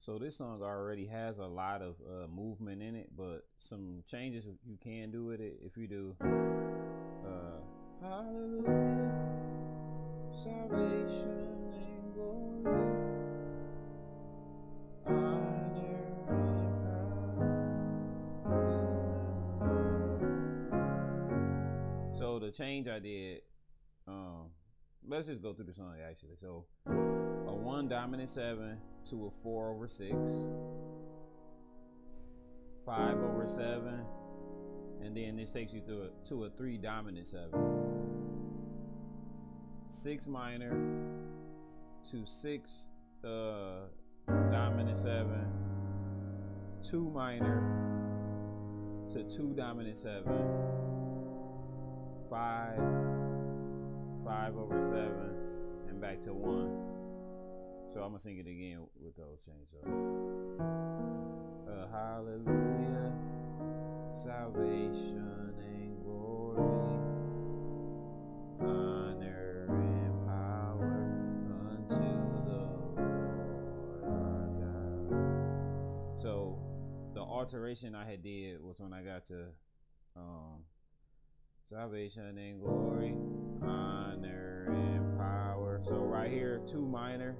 So this song already has a lot of movement in it, but some changes you can do with it if you do hallelujah, salvation and glory, honor and power. So the change I did, let's just go through the song actually. So a 1 dominant 7 to a 4 over 6, 5 over 7, and then this takes you to a 3 dominant 7, 6 minor to 6 dominant 7, 2 minor to 2 dominant 7, 5 over 7, and back to 1. So I'm gonna sing it again with those changes. Hallelujah, salvation and glory, honor and power unto the Lord our God. So the alteration I had did was when I got to salvation and glory, honor and power. So right here, 2 minor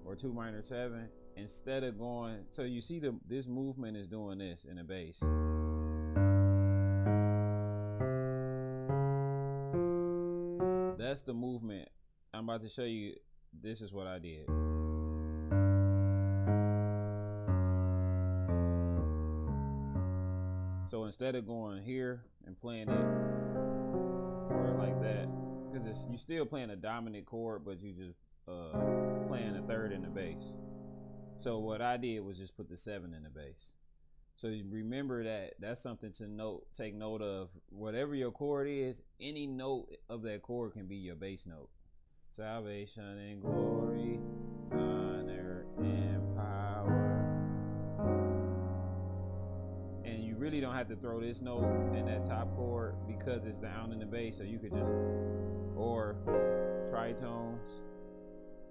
or 2 minor 7, instead of going, so you see this movement is doing this in the bass. That's the movement. I'm about to show you. This is what I did. So instead of going here and playing it or like that, because you still playing a dominant chord, but you just playing a third in the bass. So what I did was just put the 7 in the bass. So you remember that's something to take note of. Whatever your chord is, any note of that chord can be your bass note. Salvation and glory, honor and power. And you really don't have to throw this note in that top chord because it's down in the bass. So you could just, or tritones.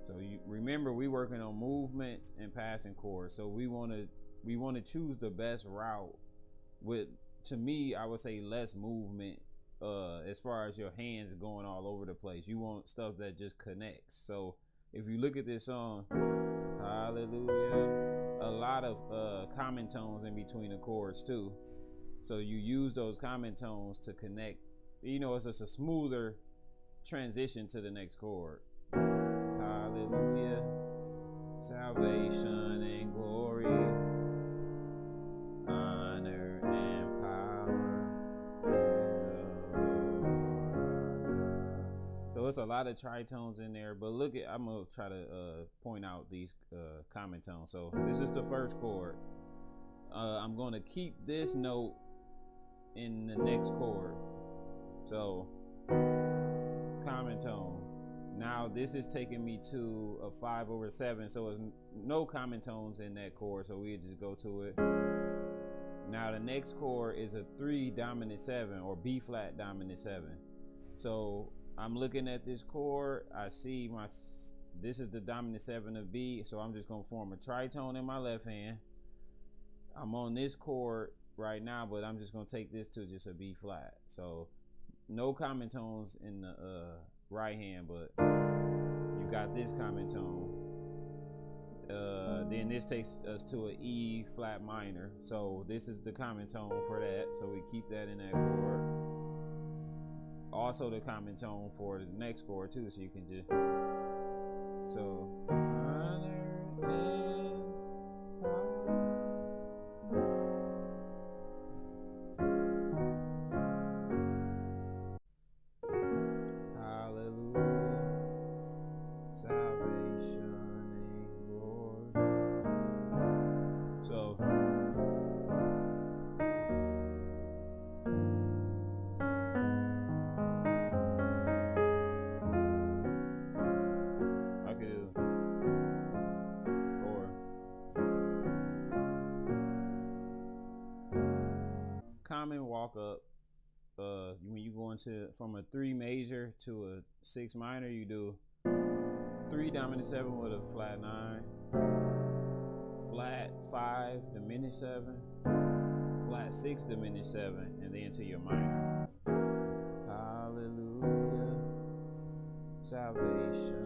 So you remember, we working on movements and passing chords. So we want to choose the best route with, to me, I would say less movement as far as your hands going all over the place. You want stuff that just connects. So if you look at this song, hallelujah, a lot of common tones in between the chords too. So you use those common tones to connect. You know, it's just a smoother transition to the next chord. Hallelujah, salvation and glory, honor and power. So it's a lot of tritones in there, but look at, I'm gonna try to point out these common tones. So this is the first chord. I'm gonna keep this note in the next chord. So common tone. Now this is taking me to a 5 over 7, so there's no common tones in that chord, so we just go to it. Now the next chord is a 3 dominant 7 or B flat dominant 7. So I'm looking at this chord, I see this is the dominant 7 of B, so I'm just gonna form a tritone in my left hand. I'm on this chord right now, but I'm just gonna take this to just a B flat. So no common tones in the right hand, but you got this common tone. Then this takes us to an E flat minor. So this is the common tone for that. So we keep that in that chord. Also the common tone for the next chord too. So you can just, so honor and salvation and glory. So I could do, or common walk up. When you go into from a 3 major to a 6 minor, you do 3 dominant 7 with a flat 9, flat 5 diminished 7, flat 6 diminished 7, and then to your minor. Hallelujah, salvation